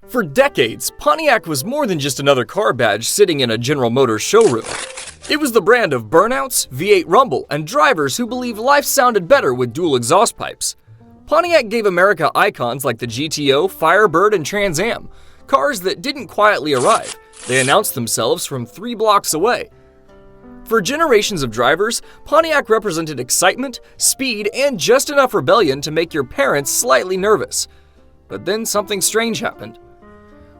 For decades, Pontiac was more than just another car badge sitting in a General Motors showroom. It was the brand of burnouts, V8 rumble, and drivers who believed life sounded better with dual exhaust pipes. Pontiac gave America icons like the GTO, Firebird, and Trans Am, cars that didn't quietly arrive. They announced themselves from 3 blocks away. For generations of drivers, Pontiac represented excitement, speed, and just enough rebellion to make your parents slightly nervous. But then something strange happened.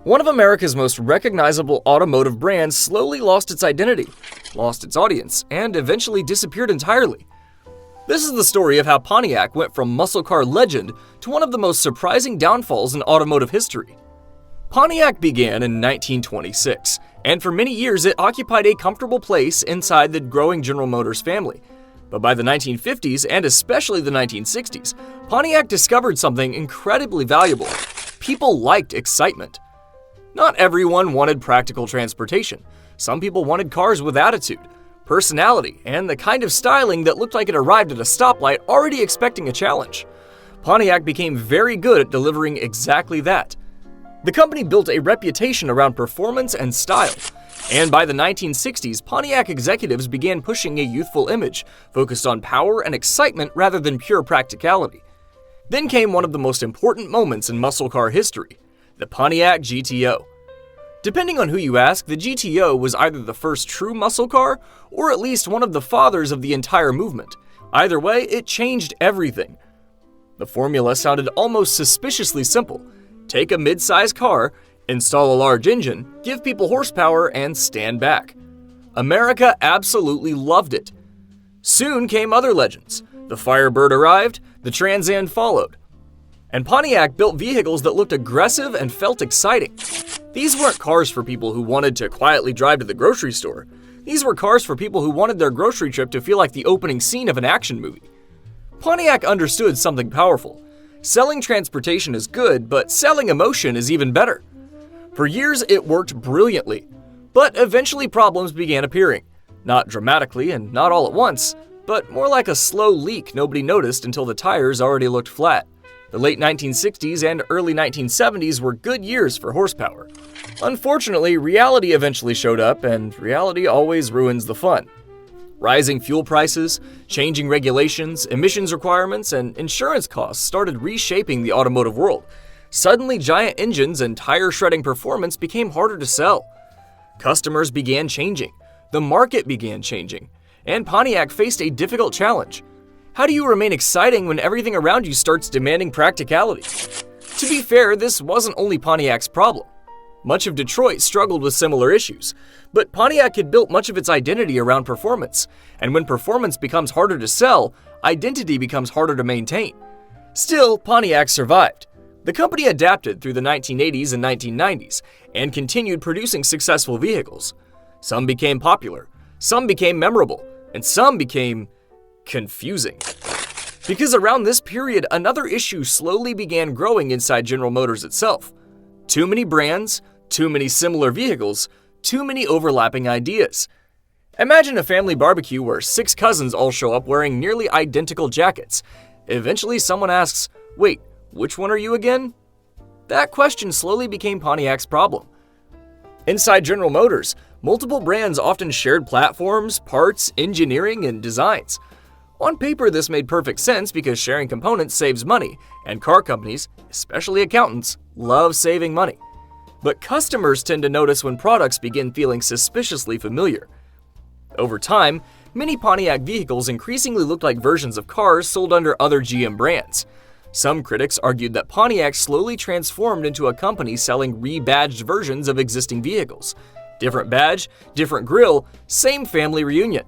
One of America's most recognizable automotive brands slowly lost its identity, lost its audience, and eventually disappeared entirely. This is the story of how Pontiac went from muscle car legend to one of the most surprising downfalls in automotive history. Pontiac began in 1926, and for many years it occupied a comfortable place inside the growing General Motors family. But by the 1950s, and especially the 1960s, Pontiac discovered something incredibly valuable. People liked excitement. Not everyone wanted practical transportation. Some people wanted cars with attitude, personality, and the kind of styling that looked like it arrived at a stoplight already expecting a challenge. Pontiac became very good at delivering exactly that. The company built a reputation around performance and style, and by the 1960s, Pontiac executives began pushing a youthful image, focused on power and excitement rather than pure practicality. Then came one of the most important moments in muscle car history, the Pontiac GTO. Depending on who you ask, the GTO was either the first true muscle car or at least one of the fathers of the entire movement. Either way, it changed everything. The formula sounded almost suspiciously simple. Take a mid-size car, install a large engine, give people horsepower, and stand back. America absolutely loved it. Soon came other legends. The Firebird arrived, the Trans Am followed. And Pontiac built vehicles that looked aggressive and felt exciting. These weren't cars for people who wanted to quietly drive to the grocery store. These were cars for people who wanted their grocery trip to feel like the opening scene of an action movie. Pontiac understood something powerful. Selling transportation is good, but selling emotion is even better. For years, it worked brilliantly. But eventually problems began appearing. Not dramatically and not all at once, but more like a slow leak nobody noticed until the tires already looked flat. The late 1960s and early 1970s were good years for horsepower. Unfortunately, reality eventually showed up, and reality always ruins the fun. Rising fuel prices, changing regulations, emissions requirements, and insurance costs started reshaping the automotive world. Suddenly, giant engines and tire-shredding performance became harder to sell. Customers began changing, the market began changing, and Pontiac faced a difficult challenge. How do you remain exciting when everything around you starts demanding practicality? To be fair, this wasn't only Pontiac's problem. Much of Detroit struggled with similar issues, but Pontiac had built much of its identity around performance, and when performance becomes harder to sell, identity becomes harder to maintain. Still, Pontiac survived. The company adapted through the 1980s and 1990s, and continued producing successful vehicles. Some became popular, some became memorable, and some became confusing. Because around this period, another issue slowly began growing inside General Motors itself. Too many brands, too many similar vehicles, too many overlapping ideas. Imagine a family barbecue where 6 cousins all show up wearing nearly identical jackets. Eventually someone asks, "Wait, which one are you again?" That question slowly became Pontiac's problem. Inside General Motors, multiple brands often shared platforms, parts, engineering, and designs. On paper, this made perfect sense because sharing components saves money, and car companies, especially accountants, love saving money. But customers tend to notice when products begin feeling suspiciously familiar. Over time, many Pontiac vehicles increasingly looked like versions of cars sold under other GM brands. Some critics argued that Pontiac slowly transformed into a company selling rebadged versions of existing vehicles. Different badge, different grille, same family reunion.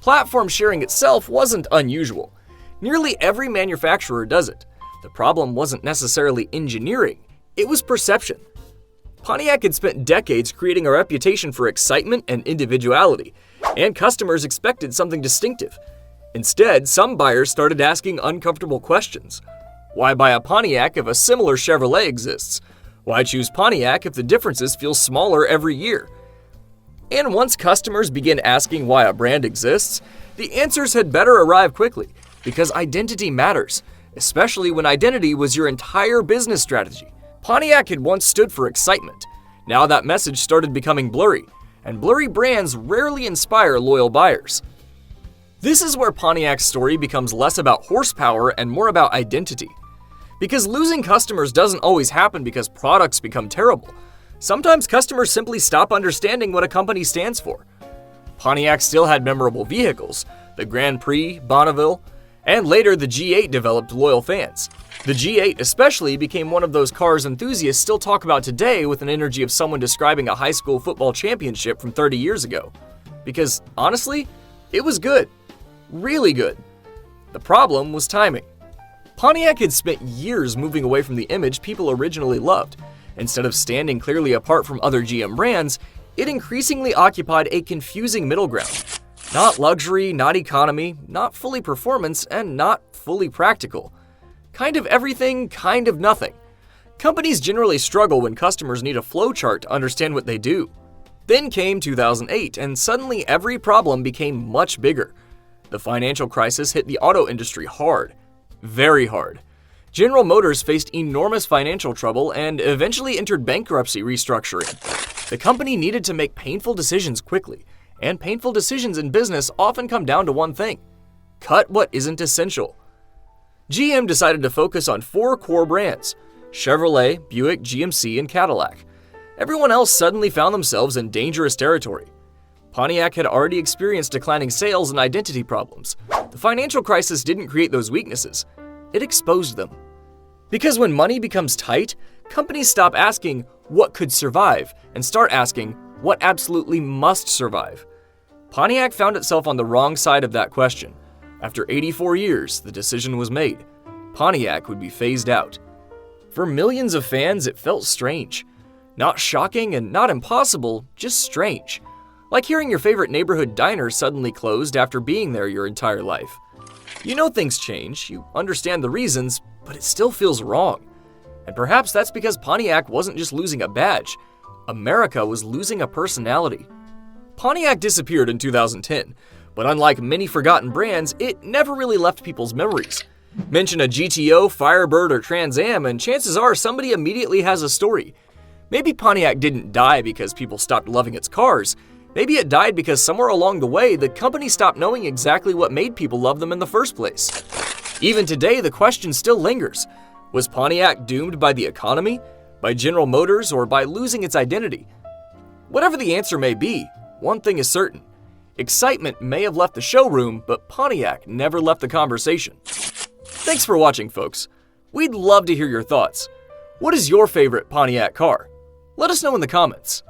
Platform sharing itself wasn't unusual. Nearly every manufacturer does it. The problem wasn't necessarily engineering, it was perception. Pontiac had spent decades creating a reputation for excitement and individuality, and customers expected something distinctive. Instead, some buyers started asking uncomfortable questions. Why buy a Pontiac if a similar Chevrolet exists? Why choose Pontiac if the differences feel smaller every year? And once customers begin asking why a brand exists, the answers had better arrive quickly, because identity matters, especially when identity was your entire business strategy. Pontiac had once stood for excitement. Now that message started becoming blurry, and blurry brands rarely inspire loyal buyers. This is where Pontiac's story becomes less about horsepower and more about identity. Because losing customers doesn't always happen because products become terrible. Sometimes customers simply stop understanding what a company stands for. Pontiac still had memorable vehicles. The Grand Prix, Bonneville, and later the G8 developed loyal fans. The G8 especially became one of those cars enthusiasts still talk about today with an energy of someone describing a high school football championship from 30 years ago. Because, honestly, it was good. Really good. The problem was timing. Pontiac had spent years moving away from the image people originally loved. Instead of standing clearly apart from other GM brands, it increasingly occupied a confusing middle ground. Not luxury, not economy, not fully performance, and not fully practical. Kind of everything, kind of nothing. Companies generally struggle when customers need a flowchart to understand what they do. Then came 2008, and suddenly every problem became much bigger. The financial crisis hit the auto industry hard. Very hard. General Motors faced enormous financial trouble and eventually entered bankruptcy restructuring. The company needed to make painful decisions quickly, and painful decisions in business often come down to one thing: cut what isn't essential. GM decided to focus on 4 core brands: Chevrolet, Buick, GMC, and Cadillac. Everyone else suddenly found themselves in dangerous territory. Pontiac had already experienced declining sales and identity problems. The financial crisis didn't create those weaknesses. It exposed them. Because when money becomes tight, companies stop asking what could survive and start asking what absolutely must survive. Pontiac found itself on the wrong side of that question. After 84 years, the decision was made. Pontiac would be phased out. For millions of fans, it felt strange. Not shocking and not impossible, just strange. Like hearing your favorite neighborhood diner suddenly closed after being there your entire life. You know things change, you understand the reasons, but it still feels wrong. And perhaps that's because Pontiac wasn't just losing a badge. America was losing a personality. Pontiac disappeared in 2010, but unlike many forgotten brands, it never really left people's memories. Mention a GTO, Firebird, or Trans Am, and chances are somebody immediately has a story. Maybe Pontiac didn't die because people stopped loving its cars. Maybe it died because somewhere along the way, the company stopped knowing exactly what made people love them in the first place. Even today, the question still lingers. Was Pontiac doomed by the economy, by General Motors, or by losing its identity? Whatever the answer may be, one thing is certain. Excitement may have left the showroom, but Pontiac never left the conversation. Thanks for watching, folks. We'd love to hear your thoughts. What is your favorite Pontiac car? Let us know in the comments.